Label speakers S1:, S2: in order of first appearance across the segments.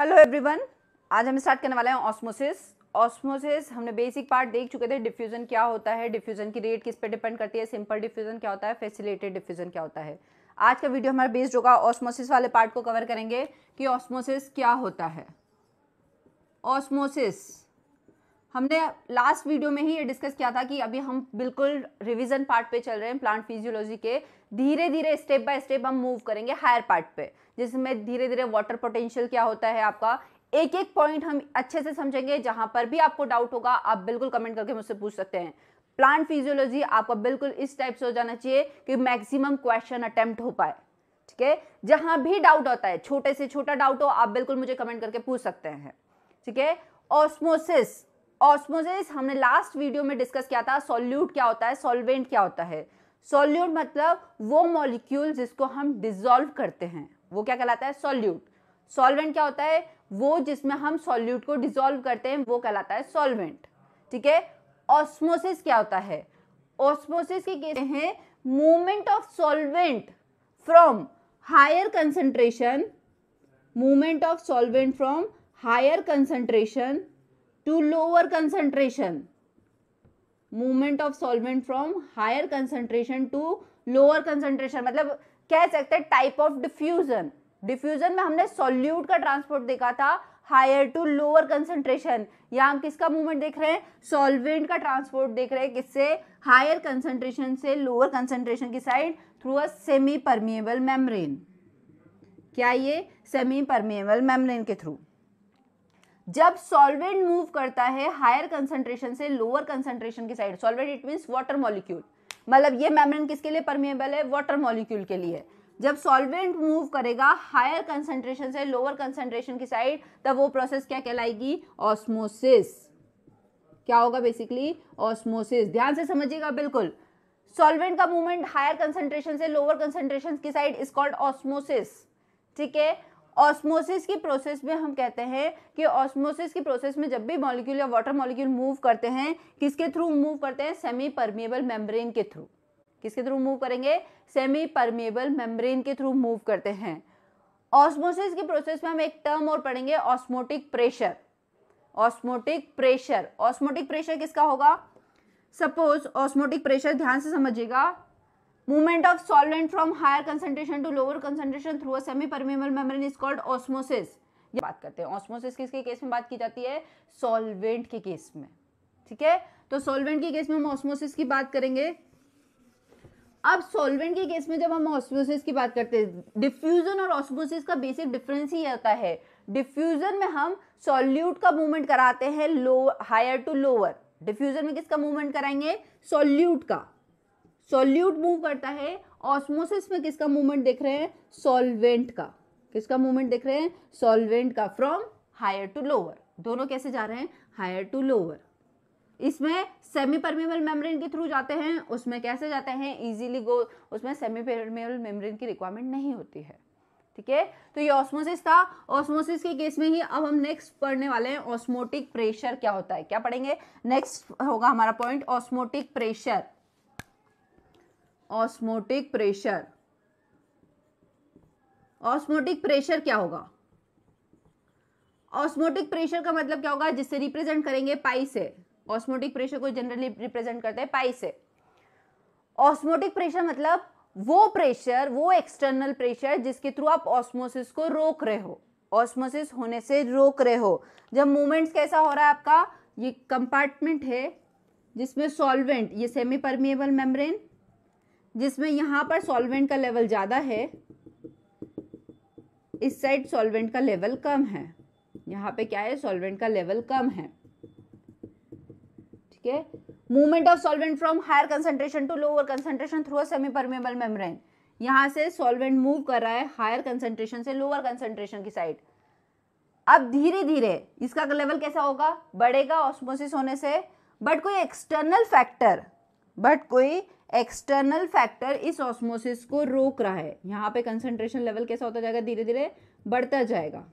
S1: Hello everyone, आज हम start करने वाले हैं ऑस्मोसिस। ऑस्मोसिस हमने बेसिक पार्ट देख चुके थे। डिफ्यूजन क्या होता है, डिफ्यूजन की रेट किस पे डिपेंड करती है, सिंपल डिफ्यूजन क्या होता है, फैसिलिटेटेड डिफ्यूजन क्या होता है। आज का वीडियो हमारा बेस्ड होगा ऑस्मोसिस वाले पार्ट को कवर करेंगे कि ऑस्मोसिस क्या होता है। ऑस्मोसिस हमने लास्ट वीडियो में ही ये डिस्कस किया था कि अभी हम बिल्कुल रिवीजन पार्ट पे चल रहे हैं प्लांट फिजियोलॉजी के। धीरे धीरे स्टेप बाय स्टेप हम मूव करेंगे हायर पार्ट पे, जिसमें धीरे धीरे वाटर पोटेंशियल क्या होता है आपका, एक एक पॉइंट हम अच्छे से समझेंगे। जहां पर भी आपको डाउट होगा आप बिल्कुल कमेंट करके मुझसे पूछ सकते हैं। प्लांट फिजियोलॉजी आपका बिल्कुल इस टाइप से हो जाना चाहिए कि मैक्सिमम क्वेश्चन अटेम्प्ट हो पाए। ठीक है, जहां भी डाउट होता है, छोटे से छोटा डाउट हो, आप बिल्कुल मुझे कमेंट करके पूछ सकते हैं। ठीक है, ऑस्मोसिस ऑस्मोसिस हमने लास्ट वीडियो में डिस्कस किया था। सॉल्यूट क्या होता है, सॉल्वेंट क्या होता है। सॉल्यूट मतलब वो मॉलिक्यूल जिसको हम डिसॉल्व करते हैं, वो क्या कहलाता है, सॉल्यूट। सॉल्वेंट क्या होता है, वो जिसमें हम सॉल्यूट को डिसॉल्व करते हैं, वो कहलाता है सॉल्वेंट। ठीक है, ऑस्मोसिस क्या होता है, ऑस्मोसिस की केस है movement of solvent from higher concentration, movement of solvent from higher concentration to lower concentration, movement of solvent from higher concentration to lower concentration। मतलब कह सकते हैं टाइप ऑफ डिफ्यूजन। डिफ्यूजन में हमने सॉल्यूट का transport देखा था हायर टू लोअर कंसंट्रेशन। यहाँ हम किसका मूवमेंट देख रहे हैं, सॉल्वेंट का ट्रांसपोर्ट देख रहे हैं। किससे, हायर कंसंट्रेशन से लोअर कंसंट्रेशन की side through a semi permeable membrane. क्या ये सेमी परमिएबल मेम्ब्रेन के थ्रू। जब सॉल्वेंट मूव करता है हायर कंसंट्रेशन से लोअर कंसंट्रेशन की side, solvent it means water molecule, मतलब ये मेम्ब्रेन किसके लिए परमिएबल है, वाटर मॉलिक्यूल के लिए। जब सॉल्वेंट मूव करेगा हायर कंसंट्रेशन से लोअर कंसंट्रेशन की साइड, तब वो प्रोसेस क्या कहलाएगी, ऑस्मोसिस। क्या होगा बेसिकली, ऑस्मोसिस। ध्यान से समझिएगा बिल्कुल। सॉल्वेंट का मूवमेंट हायर कंसंट्रेशन से लोअर कंसंट्रेशन की साइड इज कॉल्ड ऑस्मोसिस। ठीक है, ऑस्मोसिस की प्रोसेस में हम कहते हैं कि ऑस्मोसिस की प्रोसेस में जब भी मॉलिक्यूल या वाटर मॉलिक्यूल मूव करते हैं, किसके थ्रू मूव करते हैं, सेमी परमिएबल मेम्ब्रेन के थ्रू। किसके थ्रू मूव करेंगे, सेमी परमिएबल मेम्ब्रेन के थ्रू मूव करते हैं। ऑस्मोसिस की प्रोसेस में हम एक टर्म और पढ़ेंगे, osmotic pressure. Osmotic pressure, osmotic pressure किसका होगा, सपोज ऑस्मोटिक प्रेशर, ध्यान से समझिएगा, movement of solvent from higher concentration to lower concentration through a semi permeable membrane is called osmosis। ये बात करते हैं ऑस्मोसिस किसके केस में बात की जाती है, सॉल्वेंट के केस में। ठीक है, तो सॉल्वेंट के केस में हम ऑस्मोसिस की बात करेंगे। अब सॉल्वेंट के केस में जब हम ऑस्मोसिस की बात करते हैं, डिफ्यूजन और ऑस्मोसिस का बेसिक डिफरेंस ही होता है। डिफ्यूजन में हम सॉल्यूट का मूवमेंट कराते हैं लो हायर टू लोअर। डिफ्यूजन में किसका मूवमेंट कराएंगे, सॉल्यूट का, सॉल्यूट मूव करता है। ऑस्मोसिस में किसका मूवमेंट देख रहे हैं, सॉल्वेंट का। किसका मूवमेंट देख रहे हैं, सॉल्वेंट का, फ्रॉम हायर टू लोअर। दोनों कैसे जा रहे हैं, हायर टू लोअर। इसमें सेमी परमिएबल मेम्ब्रेन के थ्रू जाते हैं, उसमें कैसे जाते हैं, इजीली गो, उसमें सेमी परमिएबल मेम्ब्रेन की रिक्वायरमेंट नहीं होती है। ठीक है, तो ये ऑस्मोसिस था। ऑस्मोसिस के केस में ही अब हम नेक्स्ट पढ़ने वाले हैं ऑस्मोटिक प्रेशर क्या होता है। क्या पढ़ेंगे, नेक्स्ट होगा हमारा point osmotic pressure. Osmotic pressure, osmotic pressure क्या होगा, ऑस्मोटिक प्रेशर का मतलब क्या होगा, जिससे रिप्रेजेंट करेंगे पाई से। ऑस्मोटिक प्रेशर को जनरली रिप्रेजेंट करते हैं पाई से। ऑस्मोटिक प्रेशर मतलब वो प्रेशर, वो एक्सटर्नल प्रेशर जिसके थ्रू आप ऑस्मोसिस को रोक रहे हो, ऑस्मोसिस होने से रोक रहे हो। जब मूवमेंट्स कैसा हो रहा है आपका, ये कंपार्टमेंट है जिसमें सॉल्वेंट, ये सेमी परमिएबल मेम्ब्रेन, जिसमें यहां पर सॉल्वेंट का लेवल ज्यादा है, इस साइड सॉल्वेंट का लेवल कम है। यहां पे क्या है, सॉल्वेंट का लेवल कम है। ठीक है, movement of solvent from higher concentration to lower concentration through a semi permeable membrane. यहां से सॉल्वेंट मूव कर रहा है हायर कंसंट्रेशन से लोअर कंसंट्रेशन की साइड। अब धीरे धीरे इसका लेवल कैसा होगा, बढ़ेगा ऑस्मोसिस होने से। बट कोई एक्सटर्नल फैक्टर इस ऑस्मोसिस को रोक रहा है। यहां पे कंसंट्रेशन लेवल कैसा होता जाएगा, धीरे धीरे बढ़ता जाएगा।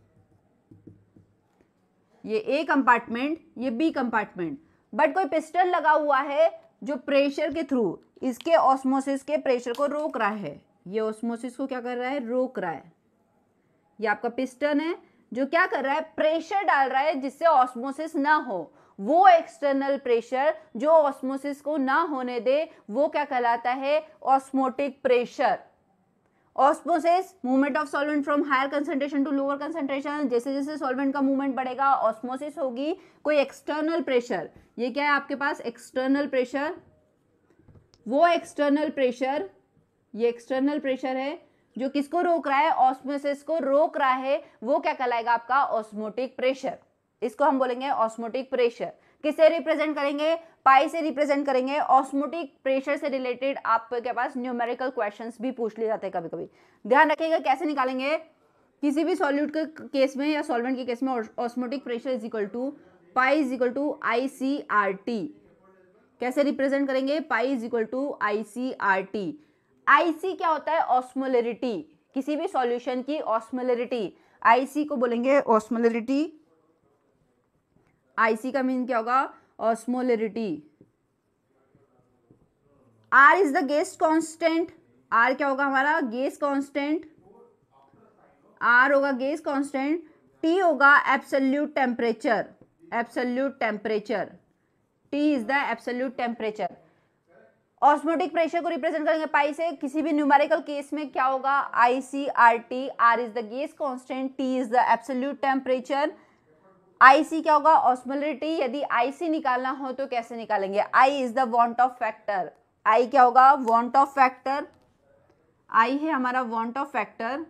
S1: ये ए कंपार्टमेंट, ये बी कंपार्टमेंट, बट कोई पिस्टन लगा हुआ है जो प्रेशर के थ्रू इसके ऑस्मोसिस के प्रेशर को रोक रहा है। ये ऑस्मोसिस को क्या कर रहा है, रोक रहा है। ये आपका पिस्टन है जो क्या कर रहा है, प्रेशर डाल रहा है जिससे ऑस्मोसिस ना हो। वो एक्सटर्नल प्रेशर जो ऑस्मोसिस को ना होने दे वो क्या कहलाता है, osmotic pressure. Osmosis, movement of solvent from higher concentration to lower concentration, जैसे जैसे सॉल्वेंट का मूवमेंट बढ़ेगा ऑस्मोसिस होगी। कोई एक्सटर्नल प्रेशर, ये क्या है आपके पास, एक्सटर्नल प्रेशर। वो एक्सटर्नल प्रेशर, ये एक्सटर्नल प्रेशर है जो किसको रोक रहा है, ऑस्मोसिस को रोक रहा है, वो क्या कहलाएगा आपका, ऑस्मोटिक प्रेशर। इसको हम बोलेंगे ऑस्मोटिक प्रेशर। किसे रिप्रेजेंट करेंगे, पाई से रिप्रेजेंट करेंगे। ऑस्मोटिक प्रेशर से रिलेटेड आपके पास न्यूमेरिकल क्वेश्चंस भी पूछ लिए जाते हैं कभी कभी, ध्यान रखिएगा कैसे निकालेंगे। किसी भी सॉल्यूट के केस में या सॉल्वेंट के केस में osmotic pressure is equal to pi is equal to ICRT। कैसे रिप्रेजेंट करेंगे, pi is equal to ICRT। IC क्या होता है, ऑस्मोलरिटी, किसी भी सॉल्यूशन की ऑस्मोलरिटी, IC को बोलेंगे ऑस्मोलरिटी। IC का मीन क्या होगा, osmolarity. R is the gauge constant, R क्या होगा हमारा, गेज कांस्टेंट, R होगा गेज कांस्टेंट। T होगा absolute temperature, absolute temperature, T is the absolute temperature. Osmotic pressure को रिप्रेजेंट करेंगे पाई से। किसी भी न्यूमेरिकल केस में क्या होगा, ICRT, R is the gauge constant, T is the absolute temperature. IC क्या होगा, ऑस्मोलरिटी। यदि IC निकालना हो तो कैसे निकालेंगे, I is the want of factor, I क्या होगा, वांट ऑफ फैक्टर, I है हमारा want of factor,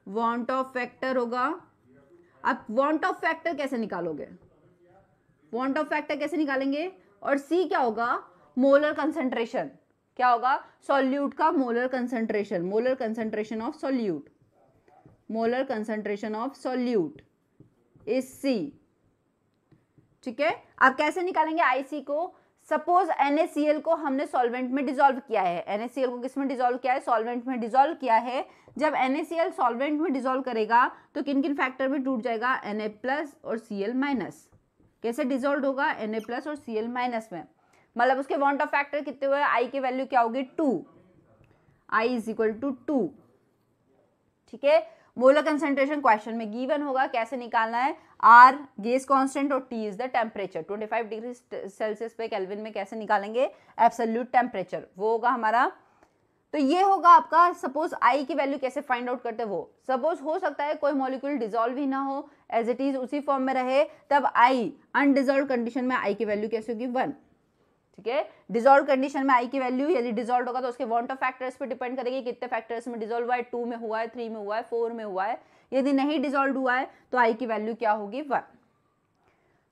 S1: want of factor होगा। अब वांट ऑफ फैक्टर कैसे निकालोगे, वांट ऑफ फैक्टर कैसे निकालेंगे, और C क्या होगा, मोलर कंसंट्रेशन, क्या होगा, सॉल्यूट का molar concentration, molar concentration of solute, molar concentration of solute is C। ठीक है, अब कैसे निकालेंगे IC को। सपोज NaCl को हमने सॉल्वेंट में डिसॉल्व किया है, NaCl को किस में डिसॉल्व किया है, सॉल्वेंट में डिसॉल्व किया है। जब NaCl सॉल्वेंट में डिसॉल्व करेगा तो किन किन फैक्टर में टूट जाएगा, Na+ और Cl-। कैसे डिसॉल्व होगा, Na+ और Cl- में, मतलब उसके वांट ऑफ फैक्टर कितने हुए, I की वैल्यू क्या होगी, 2, I इज इक्वल टू 2। ठीक है, मोलर कंसंट्रेशन क्वेश्चन में गिवन होगा, कैसे निकालना है, R गेज कांस्टेंट और T is the temperature. 25 degree Celsius पे केल्विन में कैसे निकालेंगे, एब्सोल्यूट टेम्परेचर, वो होगा हमारा। तो ये होगा आपका, सपोज I की वैल्यू कैसे फाइंड आउट करते हैं वो। सपोज हो सकता है कोई मॉलिक्यूल डिसॉल्व ही ना हो, एज इट इज उसी फॉर्म में रहे, तब I अनडिसॉल्व कंडीशन में I की वैल्यू कैसे होगी, 1। ठीक है, डिसॉल्व कंडीशन में I की वैल्यू यदि डिसॉल्व होगा तो उसके वांट ऑफ फैक्टर्स पे डिपेंड करेगी, कितने फैक्टर्स में डिसॉल्व हुआ है, 2 में हुआ है, 3 में हुआ है, 4 में हुआ है। यदि नहीं डिसॉल्व हुआ है तो I की वैल्यू क्या होगी, 1।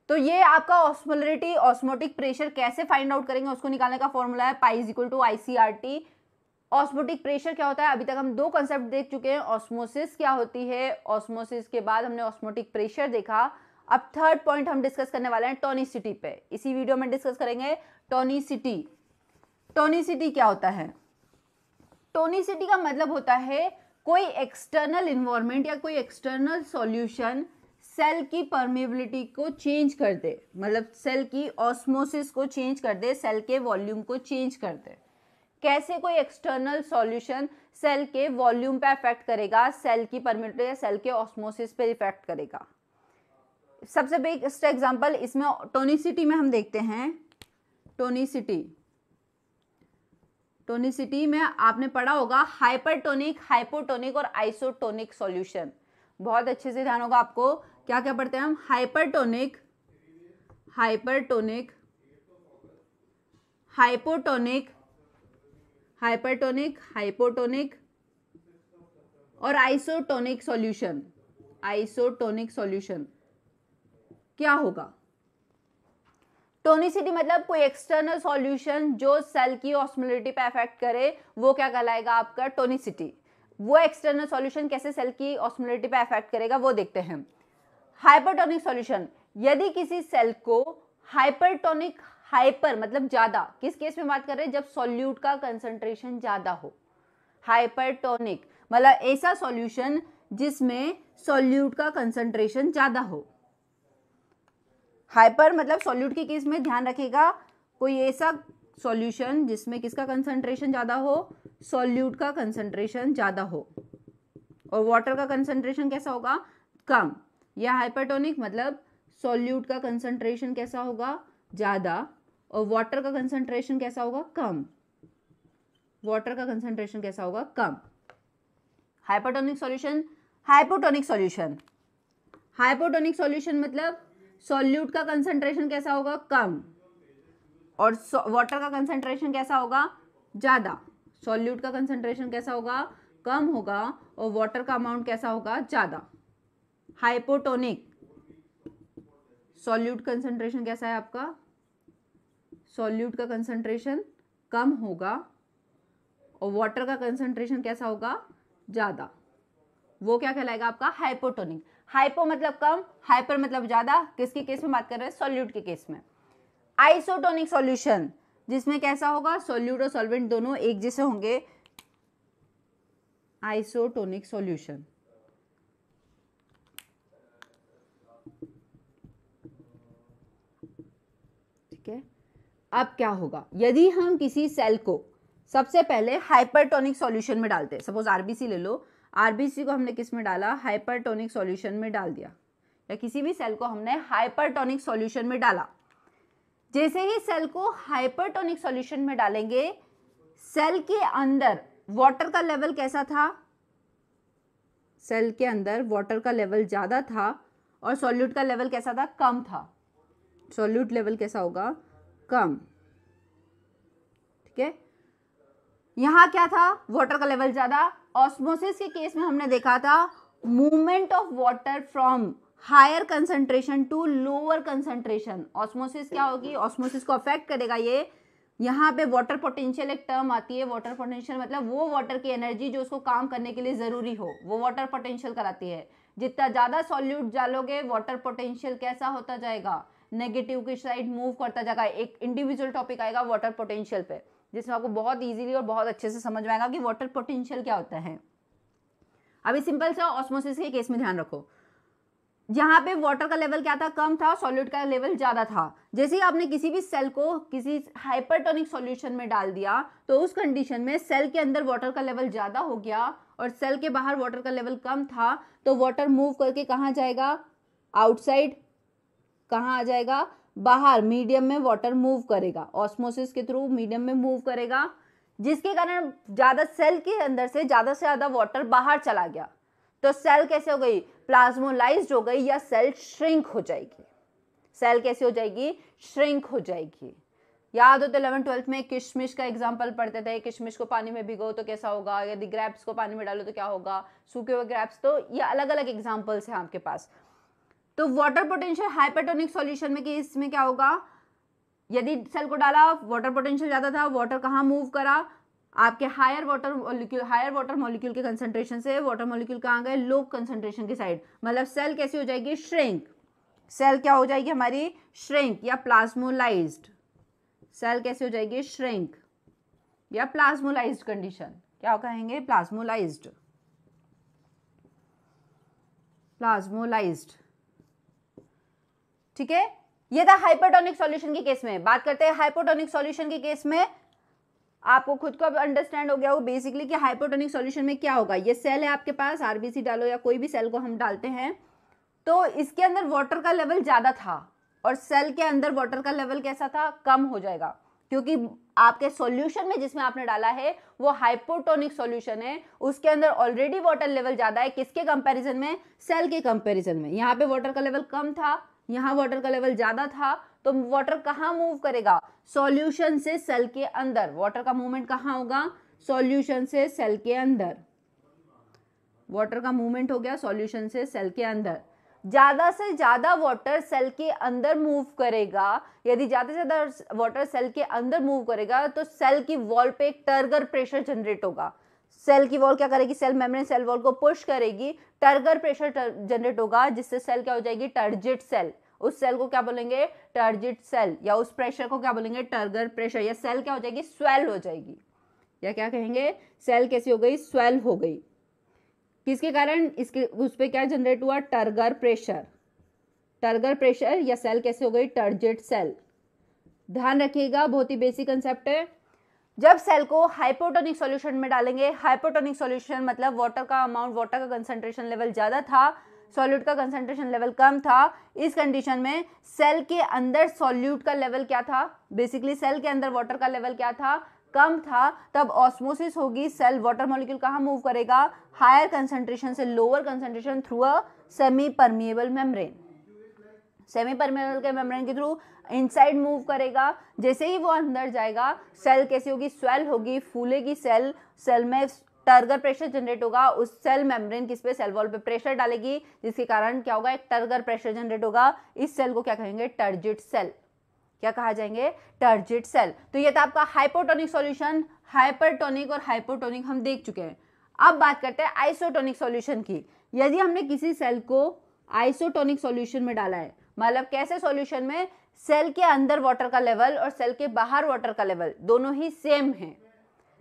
S1: तो ये आपका ऑस्मोलरिटी, ऑस्मोटिक प्रेशर कैसे फाइंड आउट करेंगे उसको निकालने का फॉर्मूला है, pi is equal to ICRT। Osmotic pressure क्या होता है, अभी तक हम 2 कंसेप्ट देख चुके हैं, ऑस्मोसिस क्या होती है, ऑस्मोसिस के बाद हमने ऑस्मोटिक प्रेशर देखा। अब थर्ड पॉइंट हम डिस्कस करने वाले हैं टोनिसिटी पे, इसी वीडियो में डिस्कस करेंगे टोनिसिटी। टोनिसिटी क्या होता है, टोनिसिटी का मतलब होता है कोई एक्सटर्नल इन्वायरमेंट या कोई एक्सटर्नल सॉल्यूशन सेल की परमेबिलिटी को चेंज कर दे, मतलब सेल की ऑस्मोसिस को चेंज कर दे, सेल के वॉल्यूम को चेंज कर दे। कैसे कोई एक्सटर्नल सॉल्यूशन सेल के वॉल्यूम पे इफेक्ट करेगा, सेल की परमेबिलिटी या सेल के ऑस्मोसिस पे इफेक्ट करेगा। सबसे बेस्ट एग्जांपल इसमें टोनिसिटी में हम देखते हैं, टोनिसिटी, टोनिसिटी में आपने पढ़ा होगा हाइपरटोनिक, हाइपोटोनिक और आइसोटोनिक सॉल्यूशन। बहुत अच्छे से ध्यान होगा आपको, क्या क्या पढ़ते हैं हम, hypertonic, hypertonic, hypotonic, hypertonic, hypotonic और आइसोटोनिक सॉल्यूशन। आइसोटोनिक सॉल्यूशन क्या होगा, टोनिसिटी मतलब कोई एक्सटर्नल सॉल्यूशन जो सेल की ऑस्मोलरिटी पे इफेक्ट करे, वो क्या कहलाएगा आपका, टोनिसिटी। वो एक्सटर्नल सॉल्यूशन कैसे सेल की ऑस्मोलरिटी पे इफेक्ट करेगा वो देखते हैं। हाइपरटोनिक सॉल्यूशन, यदि किसी सेल को हाइपरटोनिक, हाइपर मतलब ज्यादा, किस केस में बात कर रहे हैं, जब सॉल्यूट का कंसंट्रेशन ज्यादा हो। हाइपरटोनिक मतलब ऐसा सॉल्यूशन जिसमें सॉल्यूट का कंसंट्रेशन ज्यादा हो। हाइपर मतलब सॉल्यूट के केस में ध्यान रखिएगा, कोई ऐसा सॉल्यूशन जिसमें किसका कंसंट्रेशन ज्यादा हो, सॉल्यूट का कंसंट्रेशन ज्यादा हो। और वाटर का कंसंट्रेशन कैसा होगा, कम। या हाइपरटोनिक मतलब सॉल्यूट का कंसंट्रेशन कैसा होगा, ज़्यादा, और वाटर का कंसंट्रेशन कैसा होगा, कम। वाटर का कंसंट्रेशन कैसा होगा, कम। Hypertonic solution, hypotonic solution, hypotonic solution मतलब सॉल्यूट का कंसंट्रेशन कैसा होगा, कम, और वाटर का कंसंट्रेशन कैसा होगा, ज़्यादा। सॉल्यूट का कंसंट्रेशन कैसा होगा, कम होगा, और वाटर का अमाउंट कैसा होगा, ज़्यादा। हाइपोटोनिक सॉल्यूट कंसंट्रेशन कैसा है आपका, सॉल्यूट का कंसंट्रेशन कम होगा और वाटर का कंसंट्रेशन कैसा होगा, ज़्यादा। वो क्या कहलाएगा आपका, हाइपोटोनिक। हाइपो मतलब कम, हाइपर मतलब ज़्यादा। किसके केस में बात कर रहे हैं, सॉल्यूट के केस में। आइसोटोनिक सॉल्यूशन जिसमें कैसा होगा, सॉल्यूट और सॉल्वेंट दोनों एक जैसे होंगे, आइसोटोनिक सॉल्यूशन। ठीक है, अब क्या होगा, यदि हम किसी सेल को सबसे पहले हाइपरटोनिक सॉल्यूशन में डालते हैं, सपोज आरबीसी ले लो, आरबीसी को हमने किस में डाला, हाइपरटोनिक सॉल्यूशन में डाल दिया, या किसी भी सेल को हमने हाइपरटोनिक सॉल्यूशन में डाला। जैसे ही सेल को हाइपरटोनिक सॉल्यूशन में डालेंगे, सेल के अंदर वाटर का लेवल कैसा था, सेल के अंदर वाटर का लेवल ज़्यादा था और सॉल्यूट का लेवल कैसा था, कम था। सॉल्यूट लेवल कैसा होगा, कम। ठीक है, यहाँ क्या था, वाटर का लेवल ज़्यादा। ऑस्मोसिस के केस में हमने देखा था movement of water from higher concentration to lower concentration. Osmosis क्या होगी, ऑस्मोसिस को अफेक्ट करेगा ये। यहाँ पे वाटर पोटेंशियल एक टर्म आती है, वाटर पोटेंशियल मतलब वो वाटर की एनर्जी जो उसको काम करने के लिए ज़रूरी हो, वो वाटर पोटेंशियल कराती है। जितना ज़्यादा सॉल्यूट डालोगे, वाटर पोटेंशियल कैसा होता जाएगा, नेगेटिव की साइड मूव करता जाएगा। एक इंडिविजुअल टॉपिक आएगा वाटर पोटेंशियल पे, जिसमें आपको बहुत इजीली और बहुत अच्छे से समझ में आएगा कि वाटर पोटेंशियल क्या होता है। अभी सिंपल सा ऑस्मोसिस के केस में ध्यान रखो, जहाँ पे वाटर का लेवल क्या था, कम था, सॉल्यूट का लेवल ज़्यादा था। जैसे ही आपने किसी भी सेल को किसी हाइपरटोनिक सॉल्यूशन में डाल दिया, तो उस कंडीशन में सेल के अंदर वाटर का लेवल ज़्यादा हो गया और सेल के बाहर वाटर का लेवल कम था, तो वाटर मूव करके कहाँ जाएगा, आउटसाइड। कहाँ आ जाएगा, बाहर। मीडियम में वाटर मूव करेगा, ऑस्मोसिस के थ्रू मीडियम में मूव करेगा, जिसके कारण ज़्यादा सेल के अंदर से ज़्यादा वाटर बाहर चला गया। तो सेल कैसे हो गई, प्लाज्मोलाइज्ड हो गई, या सेल श्रिंक हो जाएगी। सेल कैसे हो जाएगी, श्रिंक हो जाएगी। याद हो तो 11th-12th में किशमिश का एग्जांपल पढ़ते थे, किशमिश को पानी में भिगो तो कैसा होगा, यदि ग्रेप्स को पानी में डालो तो क्या होगा, सूखे हुए ग्रेप्स। तो ये अलग अलग एग्जांपल्स हैं आपके पास। तो वाटर पोटेंशियल हाइपरटोनिक सॉल्यूशन में कि इसमें क्या होगा, यदि सेल को डाला, वाटर पोटेंशियल ज़्यादा था, वाटर कहाँ मूव करा, आपके हायर वाटर मॉलिक्यूल के कंसंट्रेशन से वाटर मॉलिक्यूल कहाँ गए, लो कंसंट्रेशन की साइड। मतलब सेल कैसी हो जाएगी, श्रिंक। सेल क्या हो जाएगी हमारी, श्रिंक या प्लाज्मोलाइज्ड। सेल कैसे हो जाएगी, श्रिंक या प्लाज्मोलाइज्ड कंडीशन। क्या कहेंगे, प्लाज्मोलाइज्ड। प्लाज्मोलाइज्ड, ठीक है। ये था हाइपरटोनिक सॉल्यूशन के केस में। बात करते हैं हाइपोटोनिक सॉल्यूशन के केस में। आपको खुद को अब अंडरस्टैंड हो गया हो बेसिकली कि हाइपोटोनिक सॉल्यूशन में क्या होगा। ये सेल है आपके पास, आरबीसी डालो या कोई भी सेल को हम डालते हैं, तो इसके अंदर वाटर का लेवल ज़्यादा था और सेल के अंदर वाटर का लेवल कैसा था, कम हो जाएगा, क्योंकि आपके सॉल्यूशन में जिसमें आपने डाला है वो हाइपोटोनिक सॉल्यूशन है, उसके अंदर ऑलरेडी वाटर लेवल ज़्यादा है। किसके कंपैरिजन में, सेल के कंपैरिजन में। यहाँ पे वाटर का लेवल कम था, यहाँ वाटर का लेवल ज़्यादा था, तो वाटर कहाँ मूव करेगा, सॉल्यूशन से सेल के अंदर। वाटर का मूवमेंट कहाँ होगा, सॉल्यूशन से सेल के अंदर। वाटर का मूवमेंट हो गया सॉल्यूशन से सेल के अंदर। ज़्यादा से ज़्यादा वाटर सेल के अंदर मूव करेगा। यदि ज़्यादा से ज़्यादा वाटर सेल के अंदर मूव करेगा तो सेल की वॉल पे एक टर्गर प्रेशर जनरेट होगा। सेल की वॉल क्या करेगी, सेल मेम्ब्रेन सेल वॉल को पुश करेगी, टर्गर प्रेशर जनरेट होगा, जिससे सेल क्या हो जाएगी, टर्जिट सेल। उस सेल को क्या बोलेंगे, टर्जिट सेल, या उस प्रेशर को क्या बोलेंगे, टर्गर प्रेशर। या सेल क्या हो जाएगी, स्वेल हो जाएगी, या क्या कहेंगे, सेल कैसी हो गई, स्वेल हो गई। किसके कारण, इसके उस पर क्या जनरेट हुआ, टर्गर प्रेशर। टर्गर प्रेशर या सेल कैसे हो गई, टर्जिट सेल। ध्यान रखिएगा, बहुत ही बेसिक कंसेप्ट है। जब सेल को हाइपोटोनिक सॉल्यूशन में डालेंगे, हाइपोटोनिक सॉल्यूशन मतलब वाटर का अमाउंट, वाटर का कंसंट्रेशन लेवल ज़्यादा था, सॉल्यूट का कंसंट्रेशन लेवल कम था, इस कंडीशन में सेल के अंदर सॉल्यूट का लेवल क्या था, बेसिकली सेल के अंदर वाटर का लेवल क्या था, कम था, तब ऑस्मोसिस होगी, सेल वाटर मॉलिक्यूल कहाँ मूव करेगा, हायर कंसंट्रेशन से lower concentration through a semi permeable membrane, semi permeable के मेम्ब्रेन के थ्रू इनसाइड मूव करेगा। जैसे ही वो अंदर जाएगा सेल कैसी होगी, स्वेल होगी, फूलेगी सेल, सेल में टर्गर प्रेशर जनरेट होगा, उस सेल मेम्ब्रेन किस पे, सेल वॉल पे प्रेशर डालेगी, जिसके कारण क्या होगा, एक टर्गर प्रेशर जनरेट होगा। इस सेल को क्या कहेंगे, टर्जिट सेल। क्या कहा जाएंगे, टर्जिट सेल। तो ये था आपका हाइपोटोनिक सॉल्यूशन। हाइपरटोनिक और हाइपोटोनिक हम देख चुके हैं। अब बात करते हैं आइसोटोनिक सॉल्यूशन की। यदि हमने किसी सेल को आइसोटोनिक सॉल्यूशन में डाला है, मतलब कैसे सॉल्यूशन में, सेल के अंदर वाटर का लेवल और सेल के बाहर वाटर का लेवल दोनों ही सेम है,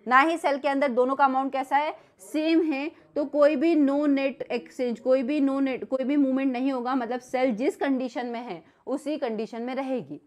S1: ना ही सेल के अंदर दोनों का अमाउंट कैसा है, सेम है, तो कोई भी नो नेट एक्सचेंज, कोई भी मूवमेंट नहीं होगा, मतलब सेल जिस कंडीशन में है उसी कंडीशन में रहेगी।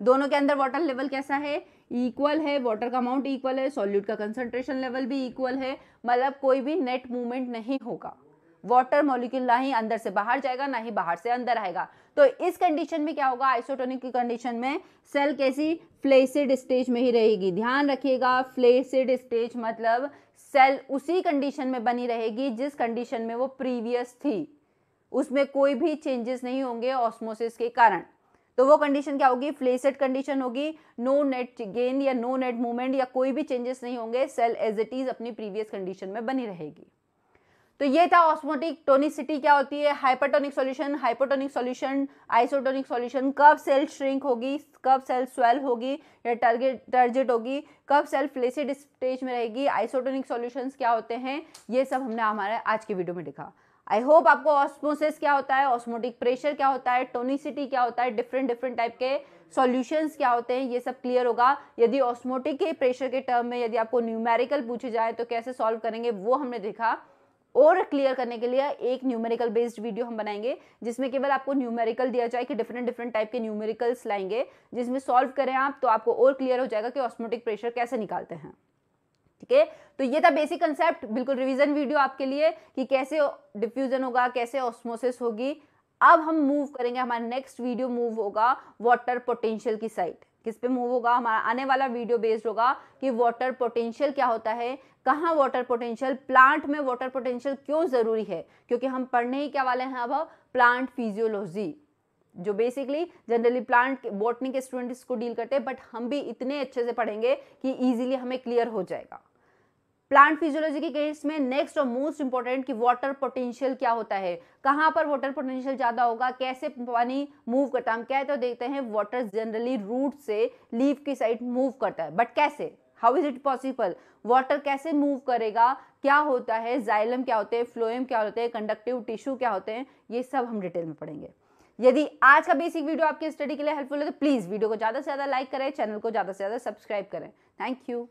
S1: दोनों के अंदर वाटर लेवल कैसा है, इक्वल है, वाटर का अमाउंट इक्वल है, सॉल्यूट का कंसंट्रेशन लेवल भी इक्वल है, मतलब कोई भी नेट मूवमेंट नहीं होगा, वाटर मॉलिक्यूल ना ही अंदर से बाहर जाएगा ना ही बाहर से अंदर आएगा। तो इस कंडीशन में क्या होगा, आइसोटोनिक की कंडीशन में सेल कैसी, फ्लैसिड स्टेज में ही रहेगी। ध्यान रखिएगा, फ्लैसिड स्टेज मतलब सेल उसी कंडीशन में बनी रहेगी जिस कंडीशन में वो प्रीवियस थी, उसमें कोई भी चेंजेस नहीं होंगे ऑस्मोसिस के कारण। तो वो कंडीशन क्या होगी, फ्लैसिड कंडीशन होगी, नो नेट गेन या नो नेट मूवमेंट या कोई भी चेंजेस नहीं होंगे, सेल एज इट इज अपनी प्रीवियस कंडीशन में बनी रहेगी। तो ये था ऑस्मोटिक टोनिसिटी क्या होती है, hypertonic solution, hypotonic solution, isotonic solution, कब सेल श्रिंक होगी, कब सेल स्वेल होगी या टर्जिट होगी, कब सेल फ्लैसिड स्टेज में रहेगी, आइसोटोनिक सॉल्यूशंस क्या होते हैं, ये सब हमने हमारे आज के वीडियो में देखा। आई होप आपको ऑस्मोसिस क्या होता है, ऑस्मोटिक प्रेशर क्या होता है, टोनिसिटी क्या होता है, डिफरेंट टाइप के सॉल्यूशंस क्या होते हैं, ये सब क्लियर होगा। यदि ऑस्मोटिक के प्रेशर के टर्म में यदि आपको न्यूमेरिकल पूछे जाए तो कैसे सॉल्व करेंगे वो हमने देखा। और क्लियर करने के लिए एक न्यूमेरिकल बेस्ड वीडियो हम बनाएंगे जिसमें केवल आपको न्यूमेरिकल दिया जाए कि डिफरेंट टाइप के न्यूमेरिकल्स लाएंगे, जिसमें सॉल्व करें आप तो आपको और क्लियर हो जाएगा कि ऑस्मोटिक प्रेशर कैसे निकालते हैं। ठीक है, तो ये था बेसिक कंसेप्ट, बिल्कुल रिवीजन वीडियो आपके लिए कि कैसे डिफ्यूजन होगा, कैसे ऑस्मोसिस होगी। अब हम मूव करेंगे, हमारा नेक्स्ट वीडियो मूव होगा वाटर पोटेंशियल की साइड। किस पे मूव होगा, हमारा आने वाला वीडियो बेस्ड होगा कि वाटर पोटेंशियल क्या होता है, कहाँ वाटर पोटेंशियल, प्लांट में वाटर पोटेंशियल क्यों जरूरी है, क्योंकि हम पढ़ने ही क्या वाले हैं अब, प्लांट फिजियोलॉजी, जो बेसिकली जनरली प्लांट बॉटनी के स्टूडेंट्स को डील करते हैं, बट हम भी इतने अच्छे से पढ़ेंगे कि इजीली हमें क्लियर हो जाएगा। प्लांट फिजियोलॉजी के केस में नेक्स्ट और मोस्ट इंपॉर्टेंट कि वाटर पोटेंशियल क्या होता है, कहाँ पर वाटर पोटेंशियल ज्यादा होगा, कैसे पानी मूव करता है। हम क्या तो देखते हैं वाटर जनरली रूट से लीफ की साइड मूव करता है, बट कैसे, how is it possible, water कैसे मूव करेगा, क्या होता है, जाइलम क्या होते हैं, फ्लोएम क्या होते हैं, कंडक्टिव टिश्यू क्या होते हैं, ये सब हम डिटेल में पढ़ेंगे। यदि आज का बेसिक वीडियो आपकी स्टडी के लिए हेल्पफुल है तो प्लीज वीडियो को ज्यादा से ज्यादा लाइक करें, चैनल को ज्यादा से ज्यादा सब्सक्राइब करें। Thank you.